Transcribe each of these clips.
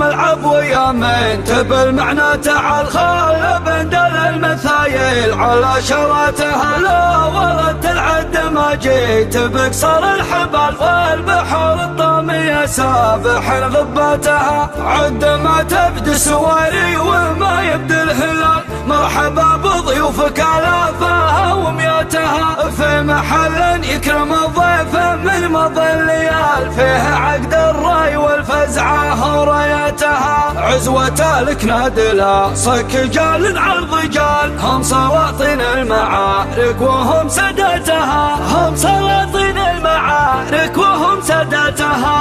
ملعب ويا من تبل معنى تعال خال بندل المثايل على شراتها. لا ورد العد ما جيت بكسر الحبال والبحر الطامية سابح غباتها. عد ما تبدي سواري وما يبدي الهلال، مرحبا بضيوفك آلافها ومياتها في محل يكرم الضيف من مضى الليال، فيه عقد الراي والفزعة وراياتها. عزوة لك نادلة صك جال عرض جال، هم سلاطين المعارك وهم سادتها، هم سلاطين المعارك وهم سادتها.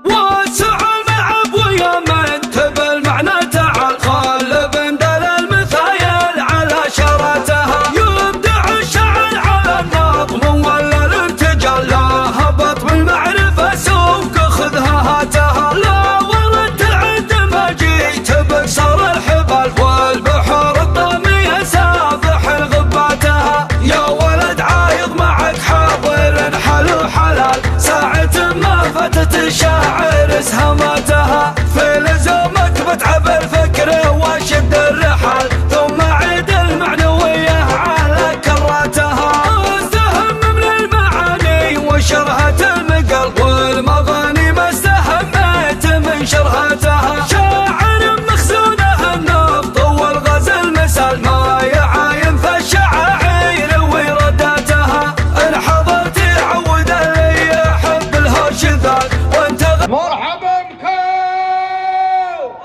واسع الملعب ويا من تبل معنى تعال خال بندل المثايل على شراتها. يبدع الشعر على النظم ولا الارتجال، لا هبط بالمعرفة سوق خذها هاتها. لا ورد العد ما جيت بكسر الحبال والبحر الطامية سابح غباتها. يا ولد عايض معك حاضر حلو حلال، ساعة ما فتت الشاعر اسهماتها. في لزومك بتعب الفكر واشد الرحال، ثم عيد المعنوية على كراتها. استهم من المعاني وشرهة المقل والمغاني ما استهميت من شرهتها. شاعر مخزونه النبض والغزل مثال ما يعاين في الشعاعير ورداتها. ان حضرت عود اللي يحب الهوش ذال وانت مرحبا بكم.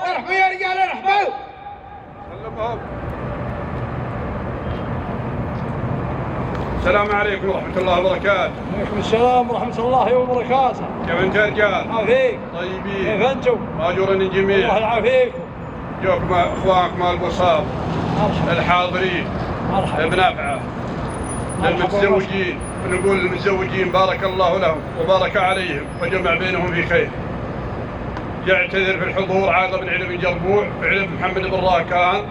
ارحبوا يا رجال ارحبوا. سلمهم. السلام عليكم ورحمة الله وبركاته. وعليكم السلام ورحمة الله وبركاته. كيف انت يا رجال؟ عافيك. طيبين. كيف انتم؟ ماجورين الجميع. الله يعافيكم. جوكم اخوانكم البساط مرحبا. الحاضرين. مرحبا. بنفعه. للمتزوجين نقول للمتزوجين بارك الله لهم وبارك عليهم وجمع بينهم في خير. يعتذر في الحضور عاقل بن علي بن جربوع وعلي بن محمد بن راكان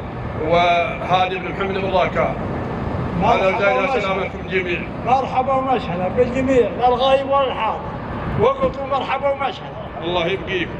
وهادي بن محمد بن راكان. هذا وزايد سلامتكم جميعا. مرحبا ومسهلا بالجميع، لا الغايب ولا الحاضر، وقلتوا مرحبا ومسهلا. الله يبقيكم.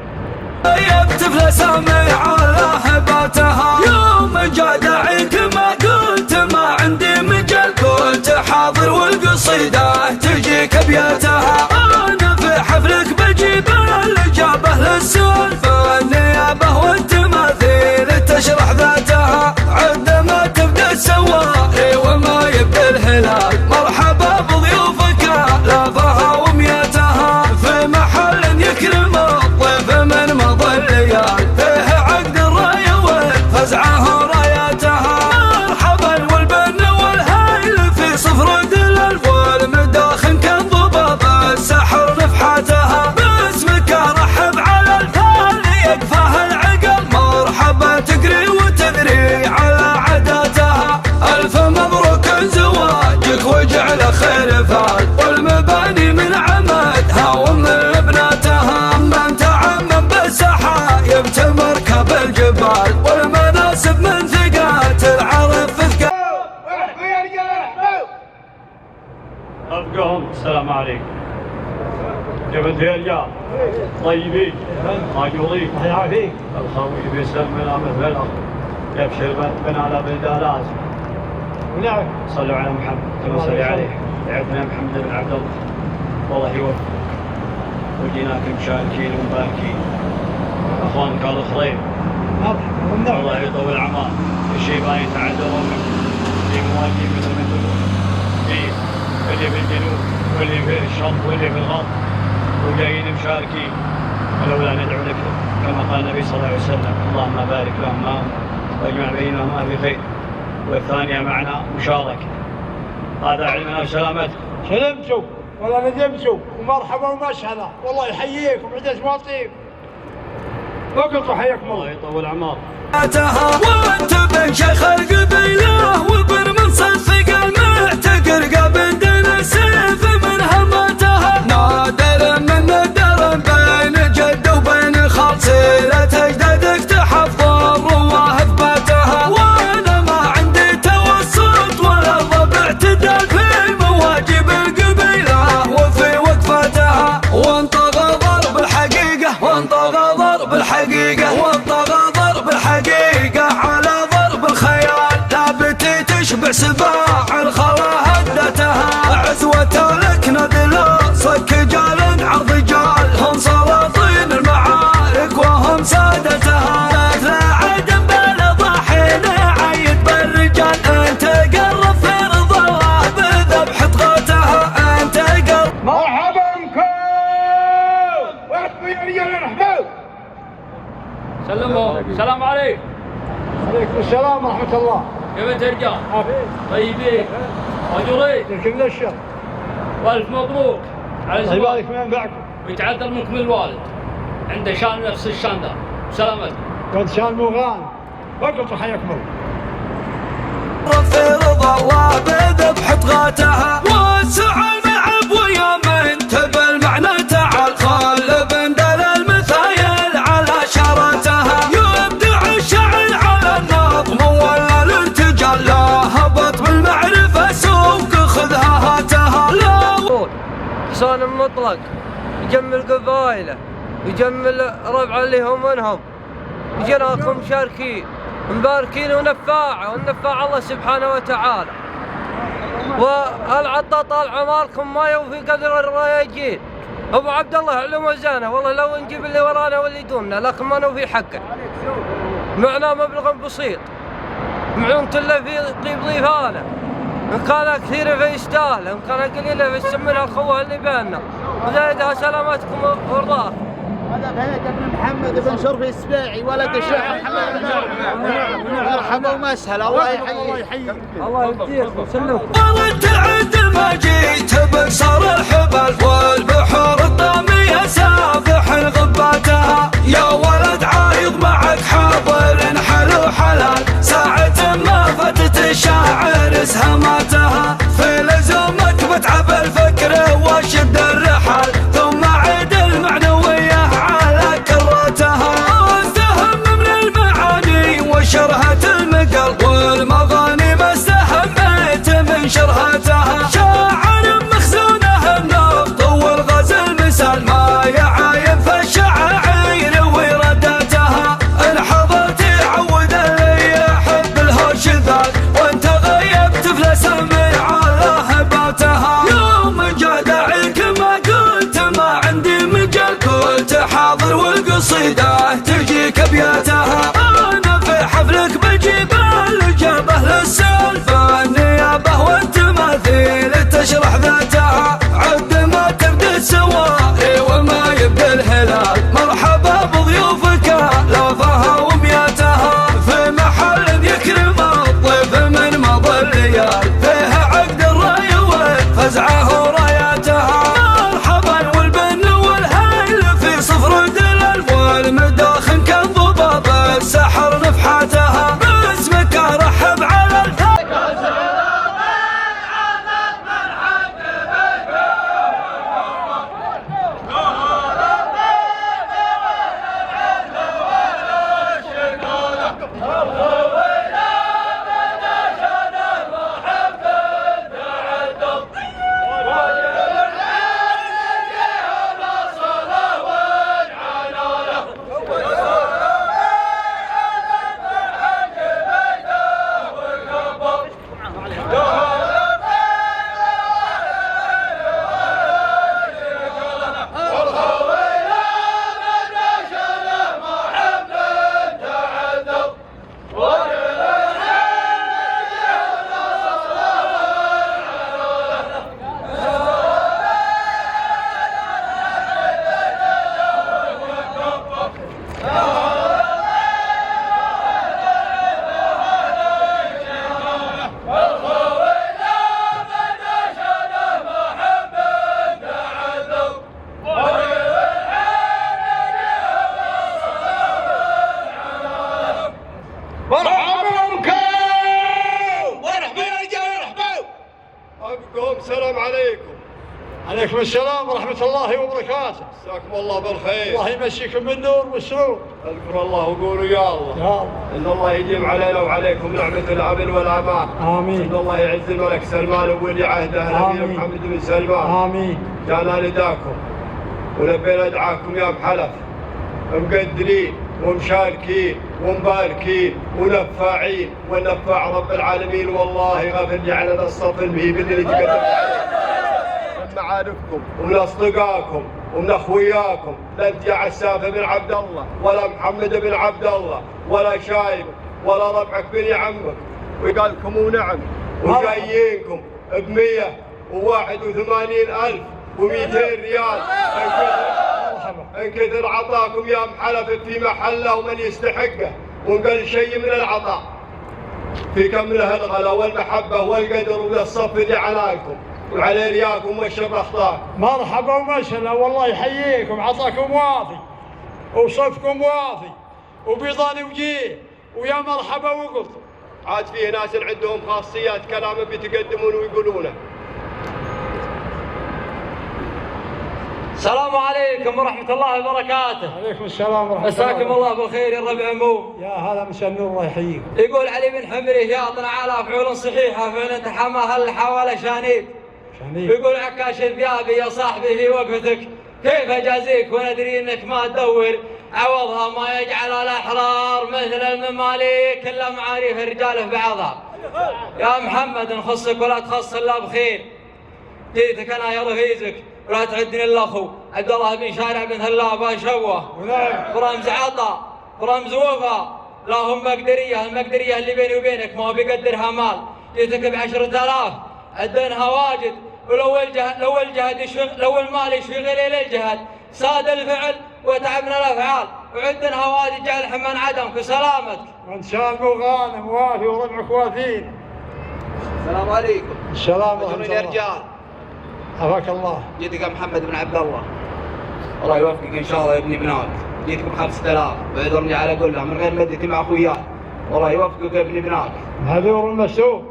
طفلة سامع على هباتها. يوم جاء داعيك ما قلت ما عندي مجال، قلت حاضر والقصيدة تجيك ابياتها. انا في حفلك بجيب الاجابة للسؤال، فالنيابة والتماثيل تشرح ذاتها. عندما تبدا السواري وما يبدا الهلال، مرحبا بضيوفك آلافها ومياتها. في محل يكرم الضيف من مضى الليال، فيه عقد الراي والفزعة وراياتها. مرحبا والبن والهايل في صفر الالف، والمداخن كان ضباب السحر نفحاتها. باسمك ارحب على الفال يقفاه العقل، مرحبا تقري وتدري على عاداتها. الف مبروك زواجك وجعل خير فال، والمباني من عمدها ومن بناتها. من تعمم بالسحايب تمركب الجبال، والمناسب من ثقات العرب في ثقال. ارحبوا يا رجال ارحبوا. أبقهم. السلام عليكم. كيف انت يا رجال؟ طيبين؟ ماجورين؟ الله يعافيك. الخوي بيسلم من امر بلغ، يبشر بنا على بلدالات. نعم. صلوا على محمد كما صلي عليه. عبدنا محمد بن عبد الله والله يوفق. وجيناكم مشاركين ومباركين اخوانك الاخرين. مرحبا. الله يطول الاعمار. الشيبان يتعذرون في مواجهه مثل اللي في الجنوب واللي في الشرق واللي في الغرب، وجايين مشاركين. ولولا ندعو لك كما قال النبي صلى الله عليه وسلم اللهم بارك لهما واجمع بينهما في خير. والثانيه معنا مشاركه. هذا علمنا بسلامتكم. سلمتوا ولا ندمتوا، ومرحبا ومسهلا، والله يحييكم عدة مواطيب. وقلتوا حياكم الله. الله يطول اعمار. وانت بن شيخ القبيله وبن منصب ثقل معتقر قبل دين السيف من همتها. نادر من ندر بين جد وبين خال، سيرة اجدادك تحفظ الرواه اثباتها. وانا ما عندي توسط ولا ضبع اعتدال في مواجب القبيله وفي وقفاتها. وانطغى ضرب الحقيقه الحقيقة والطغى ضرب الحقيقة على ضرب الخيال ثابتي تشبع سباع الخلا هدتها عزوة لك نذل صك جال عرض جال هم سلاطين المعارك وهم سادتها مثل عدم بالضحين عيد بالرجال انت قرب في رضا الله بذبح طغاتها انت قرب مرحبا بكم وحبوا يا رجال الرحمن. سلموا السلام عليكم. عليكم السلام ورحمة الله. كيف انت رجال؟ عافية. طيبين ماجورين يركب لنا الشر. والف مبروك على الله الزواج يبارك من بعكم. ويتعذر منكم الوالد عنده شان نفس الشان ذا سلامتك. قد شان مغان وقلتوا حياكم الله. في رضا الله بذبح طغاتها وسع المعب ويا من تبى المعنى تعال خل بندل المثايل على شارتها يبدع الشعر على النظم ولا الارتجال لا هبط بالمعرفة سوق خذها هاتها لا حصان مطلق يجمل قبائله يجمل ربع اللي هم منهم يجيناكم مشاركين مباركين ونفاعه والنفاع الله سبحانه وتعالى والعطا طال عماركم ما يوفي قدر الرياجين. ابو عبد الله علوم وزانه والله لو نجيب اللي ورانا واللي دوننا لكن ما نوفي حقه معنا مبلغ بسيط معونة الا في طيب ضيفانه ان كان كثير فيستاهل ان كان قليل فيسمنها الخوه اللي بيننا وزايدها سلامتكم ورضاكم. هذا فهد بن محمد بن شرفي السباعي ولد الشيخ محمد بن مرحبا ومسهل الله يحييك. الله يهديكم سلمكم. ولد عند ما جيت بكسر الحبل والبحور الطامية سافح غباتها يا ولد عايض معك حاضر حلو حلال ساعة ما فتت الشاعر اسهماتها في لزومك بتعب الفكر وشد الرحال ثم عيد المعنوية على كراتها استهم من المعاني وشرهة المقل والمغاني ما استهميت من شرهتها شاعر مخزونه النبض والغزل مثال ما يعاين في الشعاعير ورداتها انحضرت عود اللي يحب الهوش ذاك وانت غيبت فلسمي على هباتها يوم جاء داعيك ما قلت ما عندي مجال قلت حاضر والقصيدة تجيك ابياتها انا في حفلك بجيب الجبه للسالفة النيابة والتماثيل تشرح ذاتها عد ما تبدي السواري وما يبدي الهلال مرحبا بضيوفك لافها ومياتها في محل يكرم الضيف من مضى الليال فيها عقد الراي والفزعه وراياتها مرحبا والبن والهيل في صفر دلال والمداخن كان ضباب السحر نفحاتها باسمك ارحب على الفاتحة مرحبا بكم ورحمة يا رجال الرحمن. أبكم السلام عليكم. عليكم السلام ورحمة الله وبركاته. مساكم الله بالخير. الله يمسيكم بالنور والسرور. اذكروا الله وقولوا يا الله. يا الله. ان الله يديم علينا وعليكم نعمة الامن والامان. آمين. ان الله يعز الملك سلمان وولي عهده نبينا آمين. محمد بن سلمان. آمين. جانا نداكم ولبينا دعاكم يا بحلف مقدرين ومشاركين ومباركين ونفاعين، ونفاع رب العالمين والله غفر جعلنا الصف المهيب اللي تقدم عليه من معارفكم ومن اصدقائكم ومن اخوياكم. لا انت يا عساف بن عبد الله ولا محمد بن عبد الله ولا شايب ولا ربعك بن عمك، وقال لكم ونعم وجايينكم ب181,200 ريال. ان كثر عطاكم يا محلف في محله ومن يستحقه، ونقل شيء من العطاء في كمله الغلا والمحبه والقدر والصف اللي عناكم وعلى رياكم والشر اخطاكم. مرحبا ومسهلا، والله يحييكم، عطاكم وافي وصفكم وافي وبيضان وجيه، ويا مرحبا وقلتوا. عاد فيه ناس عندهم خاصيات كلام بيتقدمون ويقولونه. السلام عليكم ورحمة الله وبركاته. عليكم السلام ورحمة الله. مساكم الله بالخير يا ربع عمو. يا هلا مساء النور، الله يحييكم. يقول علي بن حمري يعطنا على فعول صحيحة فعل تحماها الحوالة شانيب. يقول عكاش الذيابي يا صاحبي في وقفتك كيف اجازيك وندري انك ما تدور عوضها ما يجعل الاحرار مثل المماليك الا معاريف الرجال في بعضها. يا محمد نخصك ولا تخص الا بخير. جيتك انا يا رفيزك ولا تعدني الا اخو عبد الله بن شارع بن هلاب شوه برمز عطا برمز وفا. لا هم المقدريه اللي بيني وبينك ما هو بيقدرها مال. جيتك ب10,000 عدنها واجد، ولو المال يشفي غير الجهد ساد الفعل وتعبنا الافعال، وعدنها واجد جعل حمان عدمك وسلامتك. وان شاء الله غانم وافي وربعك وافين. السلام عليكم. السلام ورحمة الله. يا رجال عافاك الله. جيتك محمد بن عبد الله، الله يوفقك ان شاء الله يا ابن بنات. جيتك ب5,000 بعذرني على قولها من غير مدتي مع اخوياي، والله يوفقك يا ابن بنات. معذور المسؤول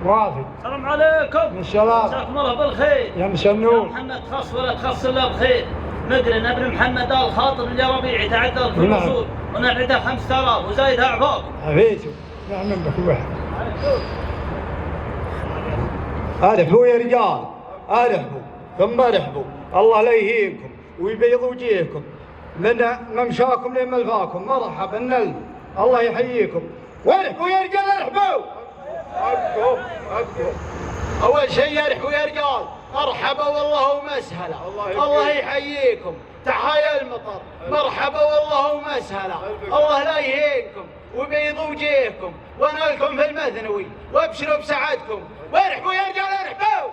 وافي. السلام عليكم. السلام. مساكم الله بالخير. يا مساء النور. محمد تخص ولا تخص الا بخير. ندري ان ابن محمد الخاطر اللي ربيعي تعدل في الوصول ونعده 5,000 وزايدها عفاك. عفيتوا. نعم بك واحد. ارحبوا يا رجال، ارحبوا ثم ارحبوا، الله لا يهينكم ويبيض وجيهكم من ممشاكم لملفاكم. مرحبا نل، الله يحييكم. وارحبوا يا رجال، ارحبوا. أبكم أول شيء ارحبوا يا رجال، مرحبا والله ومسهلا، الله يحييكم. تحايا المطر، مرحبا والله ومسهلا، الله لا يهينكم وبيض وجيهكم ونالكم في المثنوي وابشروا بسعادكم. وارحبوا يا رجال، ارحبوا.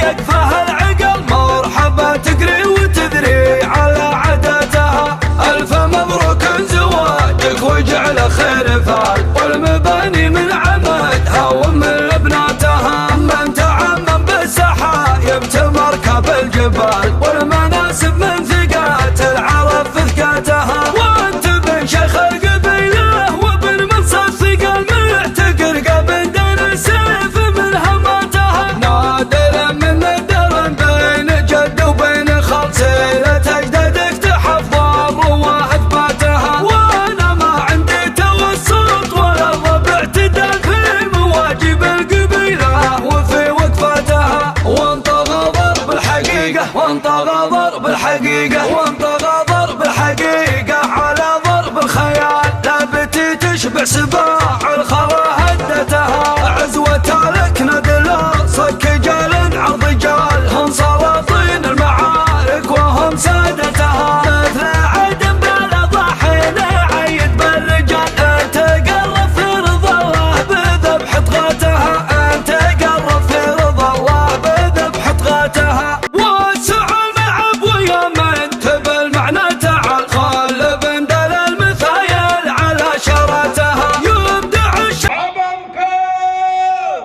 يكفاها العقل مرحبا تقري وتدري على عادتها. ألف مبروك زواجك وجعل خير فال، والمباني من عمدها ومن بناتها. من تعمم بالسحايب تمركب الجبال، والمناسب من ثقات العرب في ثقاتها. وانت بن شيخ القبيله وبن منصب ثقل معتقر قبل دين سيف من هماتها. نادر من ندر بين جد وبين خال، سيرة اجدادك تحفظ رواحة باتها. وانا ما عندي توسط ولا ربع اعتدال في مواجب القبيله وفي وقفاتها. وانطغى ضرب الحقيقه، وانطغى ضرب الحقيقه، وانطغى ضرب الحقيقه على ضرب الخيال. لابتي تشبع سباع الخرى هدتها. عزوة لك ندلا صك جال عرض جال، هم سلاطين المعارك وهم سادتها. مثل عدم بلا ضحين عيد بالرجال، انت قرب في رضا الله بذبح طغاتها. انت قرب في رضا الله بذبح طغاتها. وسع المعب ويا من تبى المعنى تعال، خل بندل المثايل على شراتها. يبدع الشعب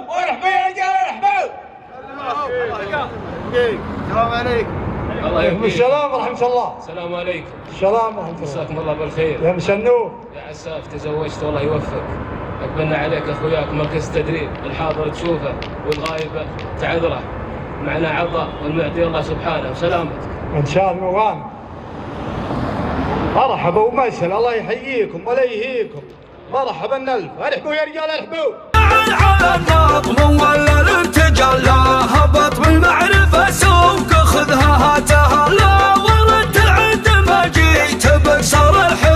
وارحبوا يا رجال، ارحبوا. السلام عليكم. عليكم السلام ورحمة الله. السلام عليكم. السلام ورحمة الله. مساكم الله بالخير. يا مساء النور. يا عساف تزوجت والله يوفقك. اقبلنا عليك اخوياك مركز تدريب، الحاضر تشوفه والغايب تعذره. معنا عطاء والمعطي الله سبحانه وسلامتك. ان شاء الله غانم. مرحبا ومسهلا، الله يحييكم ولا يهيكم. مرحبا الف، ارحبوا يا رجال، ارحبوا. على النظم ولا الارتجال، لا هبط بالمعرفة سوق خذها هاتها. لا ورد العد ما جيت بكسر الحين.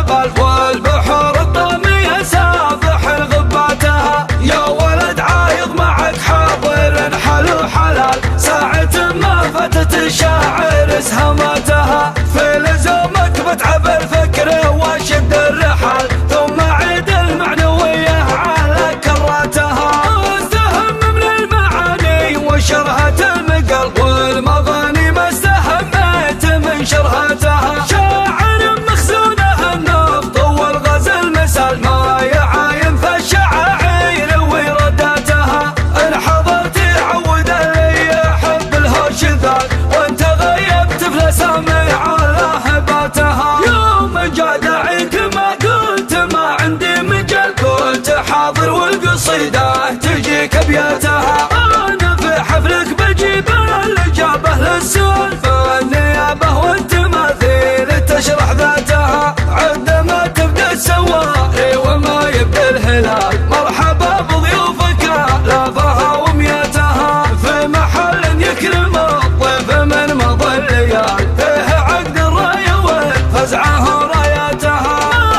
ابياتها. انا في حفلك بجيب الاجابه للسؤال بالنيابه والتماثيل تشرح ذاتها. عندما تبدا السواري وما يبدا الهلال مرحبا بضيوفك الافها ومياتها. في محل يكرم الضيف من مضى الليال فيه عقد الرايه والفزعه راياتها.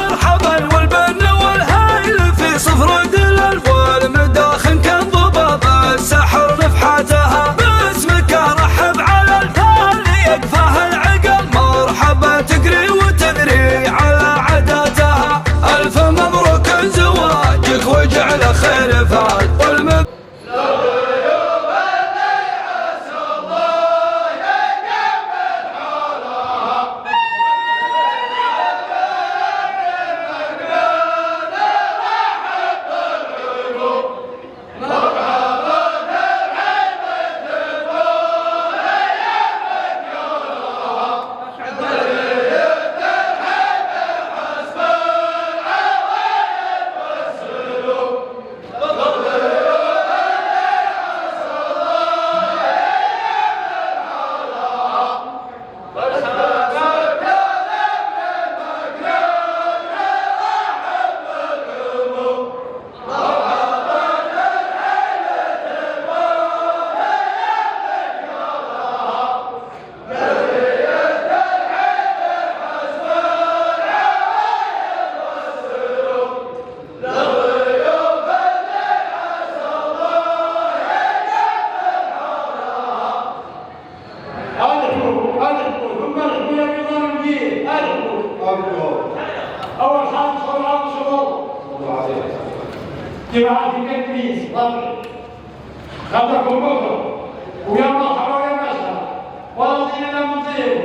مرحبا والبن والهيل في صفر دلال والمداخن كان ضباب السحر نفحاتها. باسمك ارحب على الفال يقفاه العقل مرحبا تقري وتدري على عاداتها. الف مبروك زواجك وجعل خير فال والمب أول حاجة صلاة شروط جماعة التدريس خلفكم بكرة ويا مرحبا ويا مسهلا ولا زينا مطيب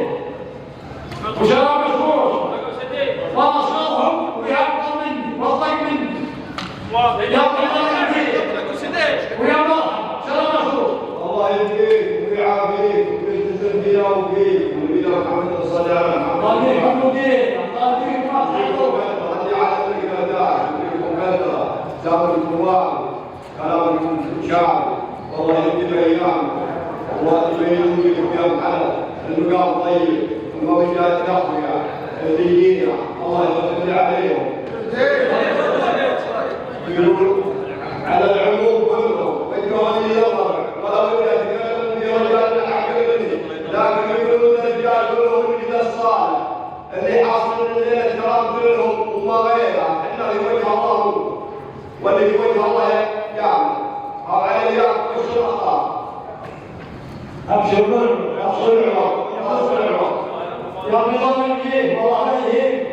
وشراب الفوش ونصرهم ويعطل مني واطلق مني يعطل مني ويا مرحبا شراب الفوش. الله يبقيك ويعافيك ويجزل فينا وفيك ونبينا محمد صلى الله عليه وسلم. الله يبقيك مدير الله يبقيك ما تحضر زمن القوام كلامكم شعب والله يهدي ايامكم والله يبين بكم يا محمد المقام طيب الموجات نقيه هدينا الله يفضل عليهم. يقول على العموم كلهم ويكون يظهر ولا بد يتكلم في رجال العقل لكن يقولون الرجال كلهم اذا الصالح اللي حاصل الليله كرامه لهم وما غيره احنا في وجه الله واللي في وجه الله يعمل او عليه وش الاخطاء. ابشر يا نظام الجيش والله عليه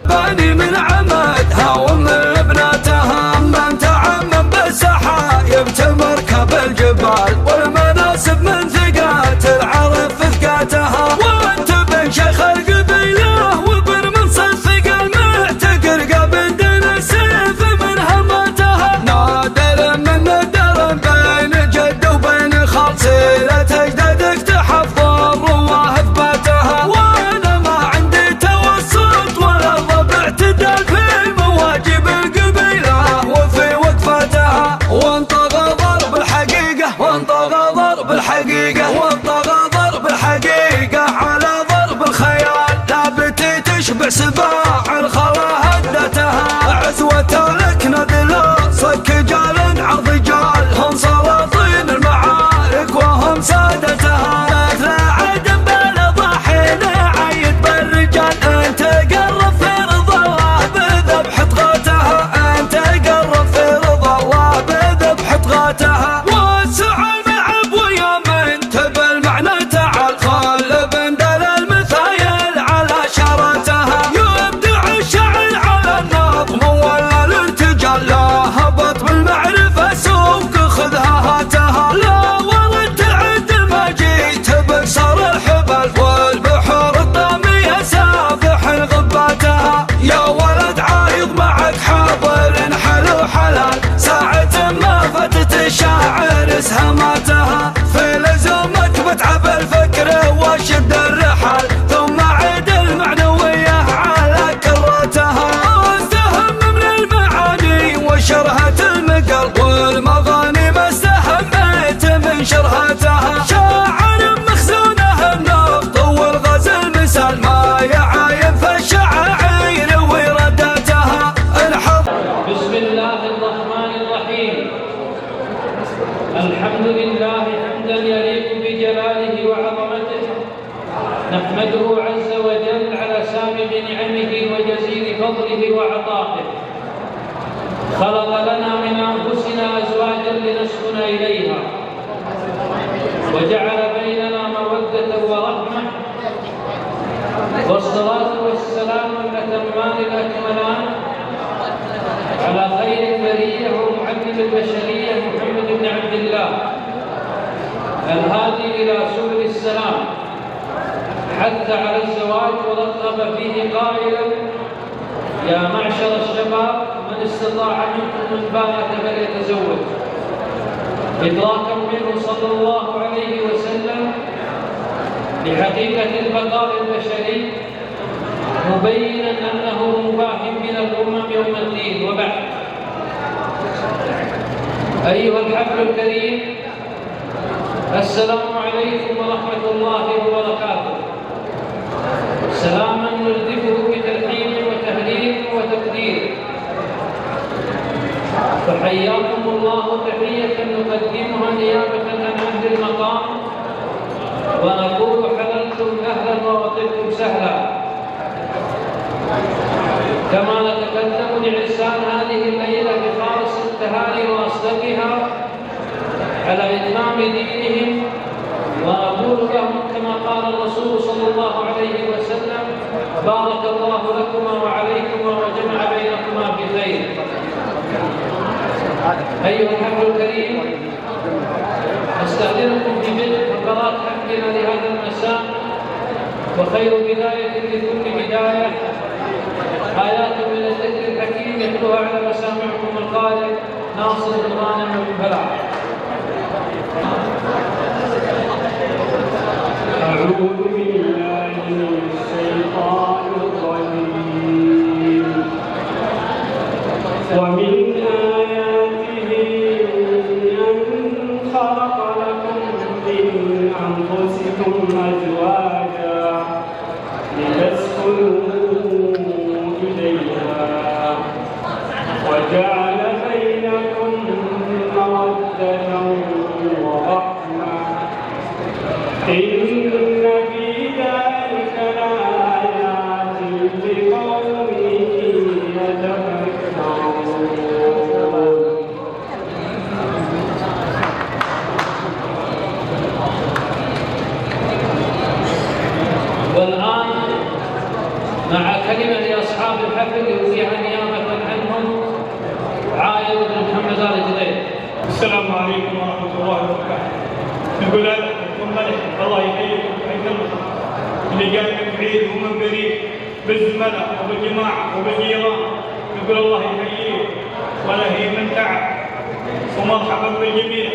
باني من عمدها ومن بناتها من تعمم بالسحايب تمركب الجبال والمناسب من ثقات العرب في ثقاتها. وانت بن شيخ القبيله وبن منصب ثقل معتقر قبل دنا سيف من هماتها. نادر من ندر بين جد وبين خال سيرة اجدادك تحفظ الرواه في باتها. وانا ما عندي توسط ولا ضبع اعتدال في مواجب القبيله وفي وقفاتها. وانطغى ضرب الحقيقه وانطغى ضرب الحقيقه وانطغى ضرب الحقيقه على ضرب الخيال. لابتي تشبع سباع الخلا هدتها. عزوة لك ندلة صك جال عرض جال هم سلاطين المعارك وهم سادتها. مثل عدم بالضحين عيد بالرجال انت قرب في رضا الله بذبح طغاتها. انت قرب في رضا الله بذبح طغاتها. وسع المعب ويا من تبل معنى تعال خل بندل المثايل على شراتها. يبدع الشعر على النظم ولا الارتجال لا هبط بالمعرفة سوق خذها هاتها. لا ورد تعد ما جيت بكسر الحبل والبحور الطامية سافح غباتها. يا ولد عايض معك حاضر حلو حلال ساعة ما فتت الشاعر اسهماتها. في لزومك بتعب الفكر وشد الرحال ثم عيد المعنوية على كراتها. استهم من المعاني وشرها نحمده عز وجل على سابق نعمه وجزيل فضله وعطائه. خلق لنا من أنفسنا أزواجا لنسكن إليها، وجعل بيننا مودة ورحمة، والصلاة والسلام الأتمان الأكملان على خير البرية ومعلم البشرية محمد بن عبد الله الهادي إلى سبل السلام، حث على الزواج ورغب فيه قائلا: يا معشر الشباب من استطاع منكم الباءة فليتزوج، إدراكا منه صلى الله عليه وسلم لحقيقة البقاء البشري، مبينا أنه مباح من الأمم يوم الدين. وبعد، أيها الحفل الكريم، السلام عليكم ورحمة الله وبركاته. سلاما نردفه بترحيب وتهليل وتقدير، فحياكم الله تحية نقدمها نيابة عن أهل المقام، ونقول حللتم أهلا ووطنتم سهلا. كما نتقدم لعرسان هذه الليلة بخالص التهاني وأصدقها على إتمام دينهم، ونقول لهم كما قال الرسول صلى الله عليه وسلم: بارك الله لكما وعليكما وجمع بينكما بخير. أيها الحفل الكريم، أستأذنكم ببدء فقرات حفلنا لهذا المساء، وخير بداية لكل بداية آيات من الذكر الحكيم يتلوها على مسامعكم القارئ ناصر بن غانم بن فلاح. أعوذ بالله من الشيطان الرجيم. ومن آياته أن خلق لكم من أنفسكم أزواجا لتسكنوا إليها، وجعل بينكم مودة ورحمة، إن في ذلك لآيات لقوم يتفكرون. والآن مع كلمة لأصحاب الحفل يوفيها نيابة عنهم عايض بن محمد آل جديد. السلام عليكم ورحمة الله وبركاته. نقول لكم ملح الله يحييكم ويكرمكم، اللي قال من بعيد ومن قريب، بالزملاء وبالجماعة وبالجيران، نقول الله يحييك ولا هي من تعب، ومرحبا بالجميع.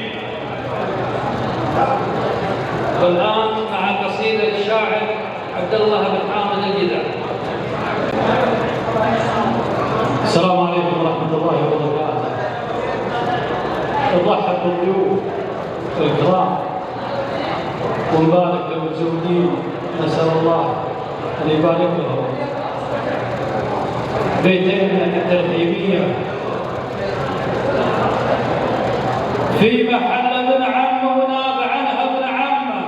والآن مع قصيدة الشاعر عبد الله بن حامد الجدع. السلام عليكم ورحمة الله وبركاته. نرحب بالضيوف الكرام ونبارك للمتزوجين، نسأل الله أن يبارك لهم. بيتين الترحيبية في محل ابن عمه وناب عنها ابن عمه.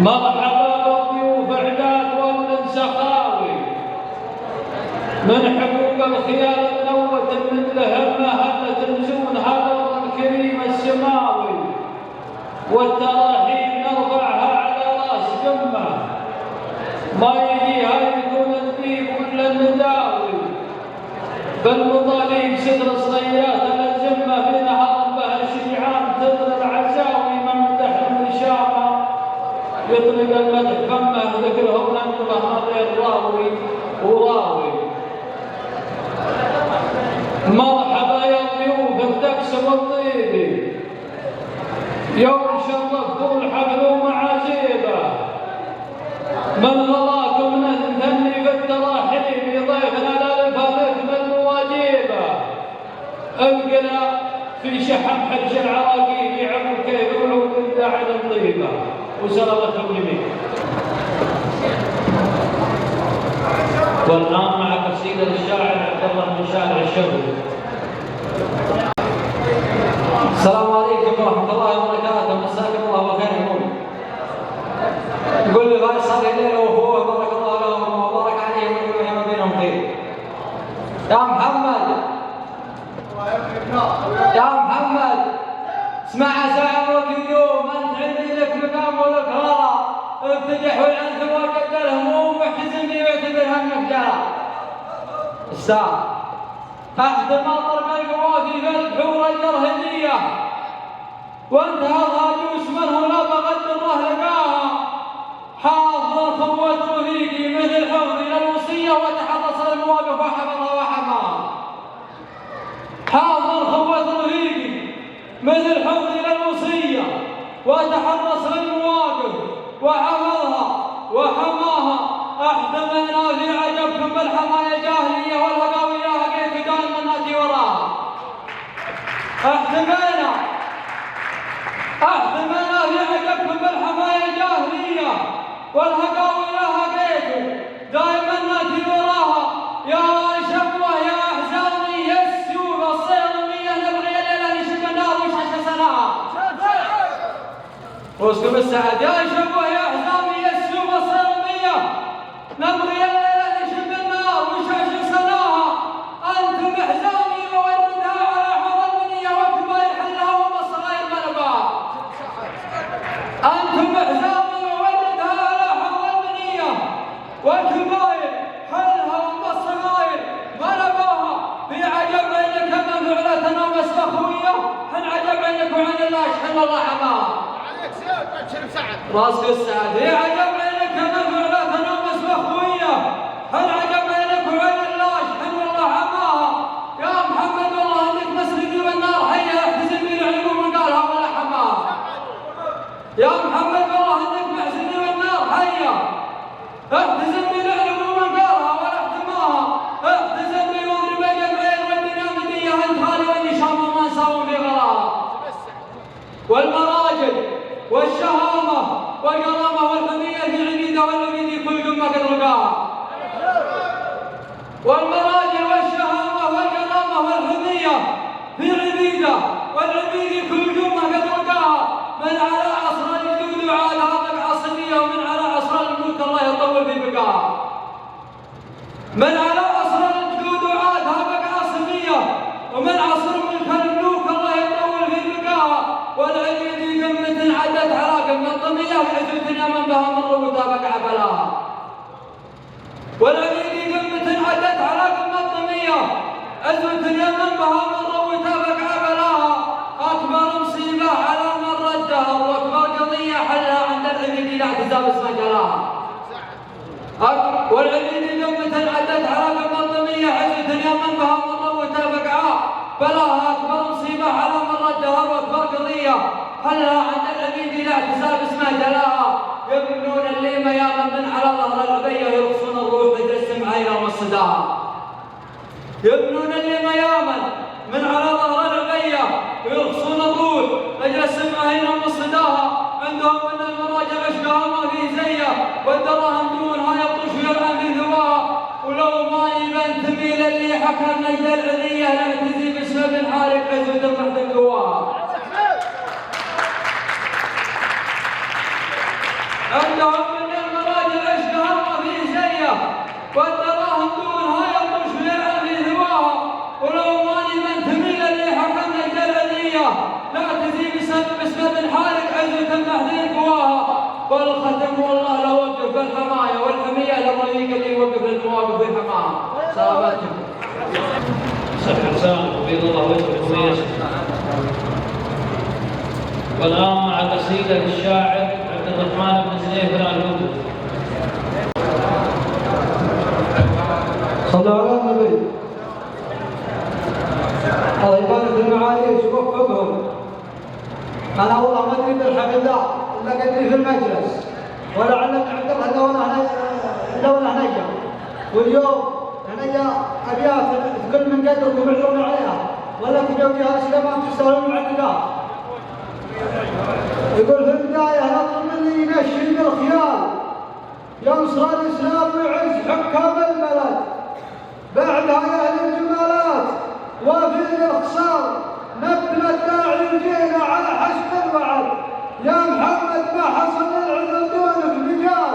مرحبا بالضيوف اعداد ولد سخاوي، من حقوق الخيار منوة مثل همه هلة تنزون هذا الكريم السماوي، والتراحيم نرفعها على راس قمه، ما يجيها يكون الديب ولا النداوي، بالمطاليب ستر صيات الجمه في نهار بها شجعان تضرب العزاوي، ممدح النشامه يطلق المدح فمه ذكرهم ننبه غير راوي وراوي. مرحبا يا ضيوف الدكس والطيبي، يوم شرفتوا الحفل ومعازيبه، من غراكم نهني بالتراحيب، ضيفنا للفرد من مواجيبه، القنا في شحم حج العراقيب يعمل كيف ولو كنت على الطيبه، وسلامتكم جميعا. والآن مع قصيدة الشاعر عبد الله بن شارع الشهري. السلام عليكم ورحمة الله وبركاته. مساكم الله بخير. يقول لي فيصل الليل واخوه بارك الله لهم وبارك عليهم ويجمع بينهم خير. يا محمد اسمع ساعة يوم انت عندي لك مقام ولك راضى افتتح والعنث وقد الهموم واحتزم بي واعتبر همك جرى. الساعة تحت مطر القوافي في البحور الجرهلية وانتهى الهاجوس منه لا بغد الله لقاها حافظ الخوة رفيقي مثل حفظي للوصية وتحرص المواقف وحفظها وحماها. حافظ الخوة رفيقي مثل حفظي للوصية وتحرص المواقف وحفظها وحماها. احتمينا في عجبكم بالحماية الجاهلية والهقاوية هقيت دائما ناتي وراها. احتمينا في عجبكم بالحماية الجاهلية والهقاوية هقيت دائما ناتي وراها. يا شبوه يا احزامي يا السيوف الصيرمية نبغي الليلة نشب النار وش سناها. واسكم السعد يا شبوه يا احزامي يا السيوف الصيرمية نبغي الليلة نشب النار وش سناها. انتم احزامي ووردها على حوض المنية وكباير حلها والصغاير منباها. انتم احزامي ووردها على حوض المنية وكباير حلها والصغاير منباها. في عجب عينك من فعلتنا ومسخوية حن عجب عينك وعن الله شحن الله حماها. راسك السعد في عجب عينك من فعلتنا ومسخوية حن عجب عينك وعن الله شحن الله حماها. يا محمد والله انك مسردي بالنار حية احتزم بي العلوم من قالها ولا حماها. يا محمد والله انك محزني بالنار حية احتزم بي العلوم من قالها ولا احتماها. احتزم بي واضرب جمعين والدنيا مدية انت خالي واني شام وما نساوم في غراها. والمراجل والشهامة والكرامة والحمية في عبيدة والعبيد كل جمة قد رقاها. والمراجل والشهامة والكرامة والحمية في عبيدة والعبيد كل جمة قد رقاها. من على عصر الجدود عادها بقعة صبية ومن على عصر الملك الله يطول في بقاها. من على عصر الجدود عادها بقعة صبية ومن عصر ملك الملوك الله يطول في بقاها. والعبيد قمة عدت على قمة الطمية وعزوة من بها مر وتابق بلاها. والعبيد قمة عدت على قمة الطمية عزوة من بها مر وتابق بلاها. أكبر مصيبة على مر الدهر وأكبر قضية حلها عند العبيد لا اعتزاب اسم جلاها. والعبيد قمة عدت على قمة الطمية عزوة من بها مر وتابق بلاها. أكبر مصيبة على مر الدهر وأكبر قضية حلها عند العبيد لا اعتزاب اسمه جلاها. يبنون الليمة يا من على ظهر العبية يرقصون الروح بدر السمعين ومصداها. يبنون الليمة يا من على ظهر العبية ويرقصون الروح بدر السمعين ومصداها. عندهم من المراجع اشقاها ما في زيه والدراهم دونها يبطش ويلعن في ثواها. ولو ما يبان تميل اللي حكى نجد العذية نعتزي باسم ابن حارق عزوة محد قواها. عندهم من المراجع اشقاها ما في زيه والدراهم دونها يبطش ويلعن في ثواها. ولو ما يبان تميل اللي حكى نجد العذية نعتزي باسم ابن حارق عزوة محد قواها. والختم والله لو وقف بالحماية والحمية للرفيق اللي يوقف للمواقف في حماها. سلاماتكم. صح حسان وبيض الله وجهكم ويسر. والآن مع قصيدة للشاعر عبد الرحمن بن زنيفر الهدى. صلوا على النبي. الله يبارك المعاييش ووفقهم. أنا والله ما أدري بالحفظة إلا قدري في المجلس ولعل عبد الله لولا هنجا. واليوم هنجا أبيات كل من قدركم يعلون عليها ولا تجاوبها سليمان تستوعبون معدودات. يقول في البداية نطلب مني ينشن بالخيال ينصر الإسلام ويعز حكام البلد. بعدها يا أهل الجمالات وفي الاختصار نبنى الداعي وجينا على حسب الوعد. يا محمد ما حصل العذر دونك رجال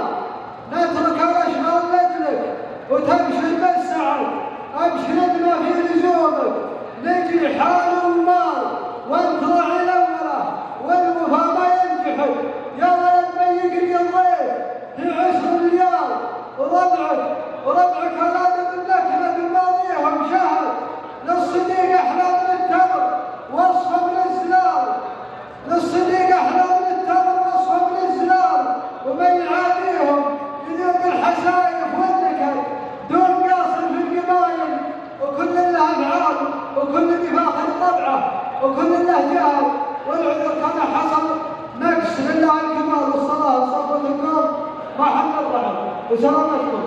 وربعك ولاد بالنكبة بماضيهم شهر للصديق أحلى من التمر وصفه بالإزلال للصديق أحلى من التمر وصفه بالإزلال ومن يعاديهم يذوق الحسايف والنكد دون قاصر في القبائل وكل له أفعال وكل بفاخر طبعه وكل له جهل والعذر كان حصل نقص لله الكمال والصلاة وصفوة القوم ما حمد الرحم وسلامتكم.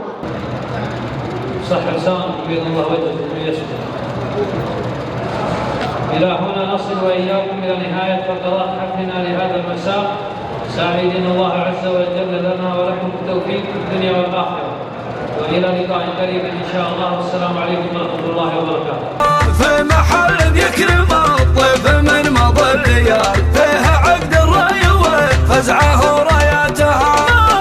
صح لسان بيض الله وجهه ويسجد. إلى هنا نصل وإياكم إلى نهاية فقرات حفلنا لهذا المساء، سائلين الله عز وجل لنا ولكم التوفيق في الدنيا والآخرة، وإلى لقاء قريب إن شاء الله، والسلام عليكم ورحمة الله وبركاته. في محل يكرم الضيف من مضى الليال فيها عقد الرأي والفزعة وراياتها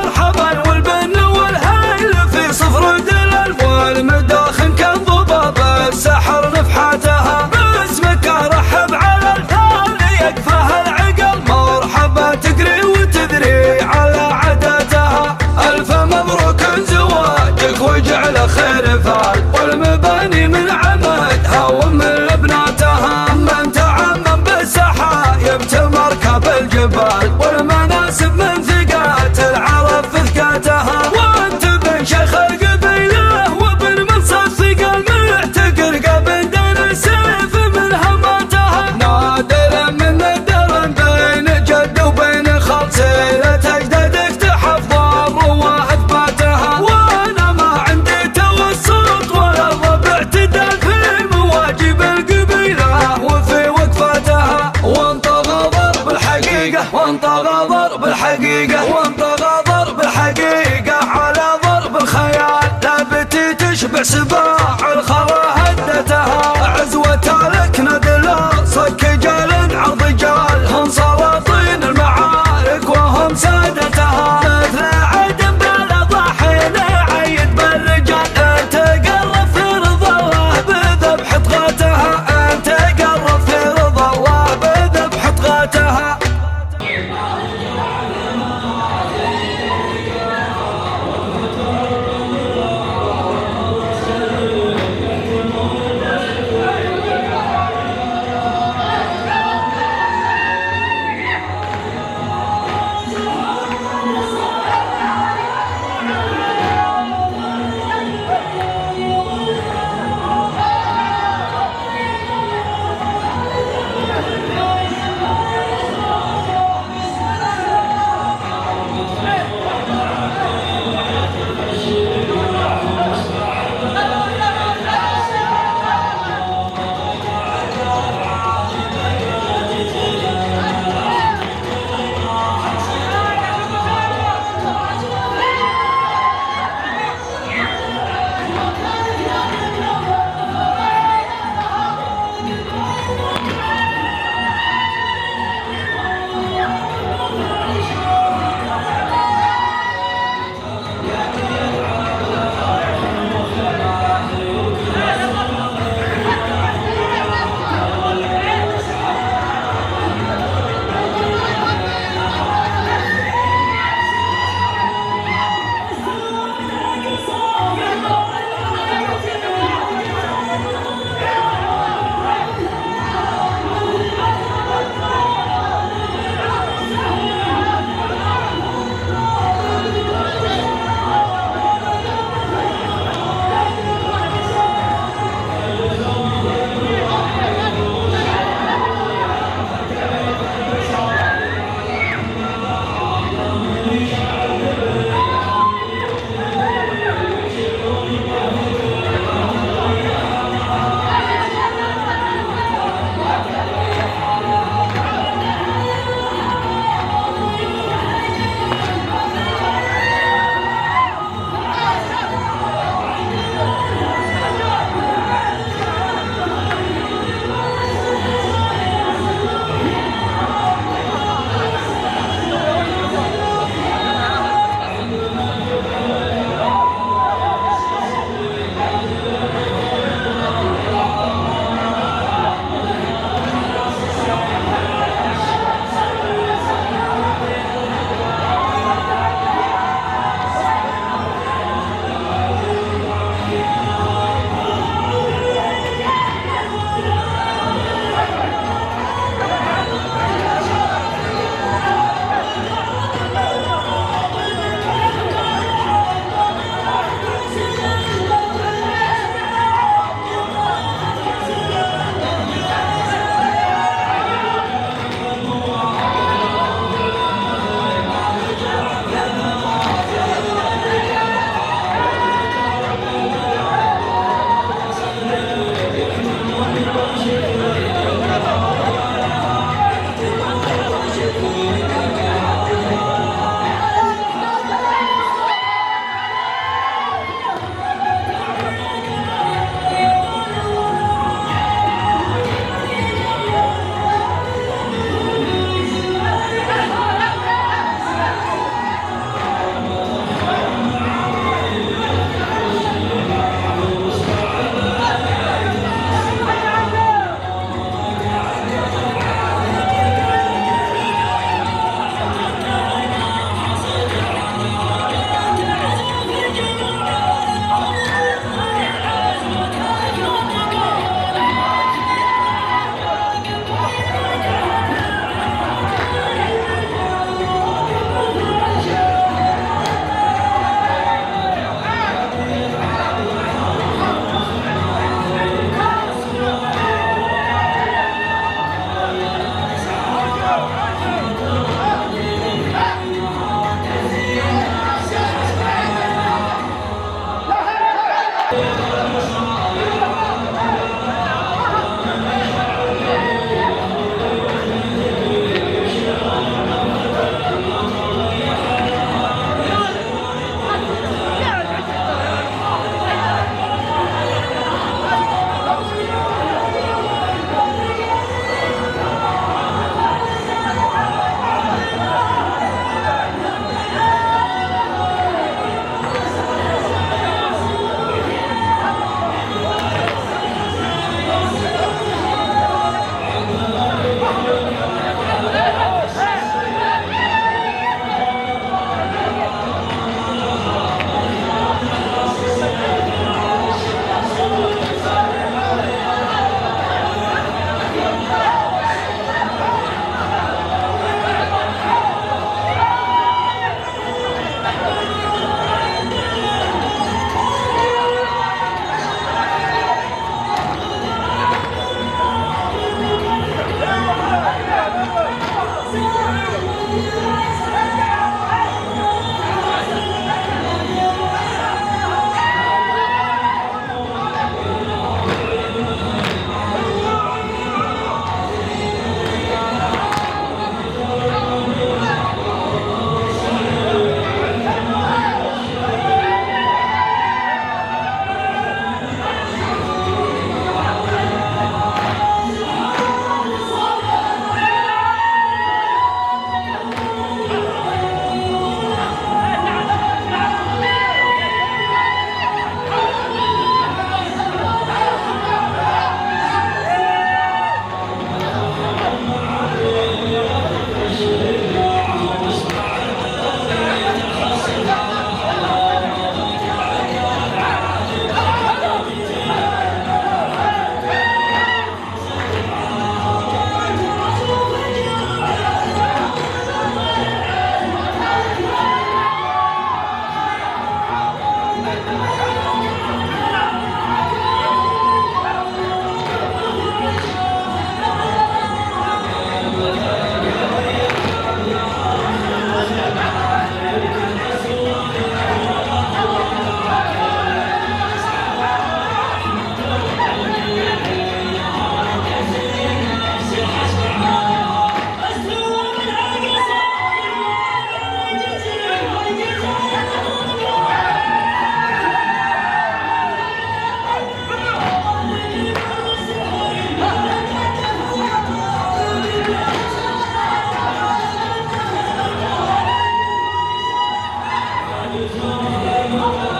مرحبا والبن والهيل في صفر الألف والمداخن كالضباب السحر نفحاتها باسمك ارحب على الثاني يكفاها العقل مرحبا تقري وتدري على عاداتها الف مبروك زواجك وجعل خير فال والمباني من عمدها ومن لبناتها من تعمم بالسحايب مركب الجبال والمناسب من ثقات العرب في ثقاتها وانت بن شيخ القبيله وبن منصب ثقل معتقل قبل دار السيف من هماتها نادر من ندر بين جد وبين خال سيرة اجدادك تحفظ الرواه اثباتها وانا ما عندي توسط ولا الربع اعتدال في مواجب القبيله وفي وقفاتها وانطغى ضرب الحقيقه وانطغى ضرب الحقيقه وانطغى ضرب الحقيقه على ضرب الخيال ثابتي تشبع سباع الخرى هدتها عزوة لك ندل صك جال عرض جال هم سلاطين المعارك وهم سادتها مثل عدم بلا ضحين عيد بالرجال انت قرب في رضا الله بذبح طغاتها انت قرب في رضا الله بذبح طغاتها يسمع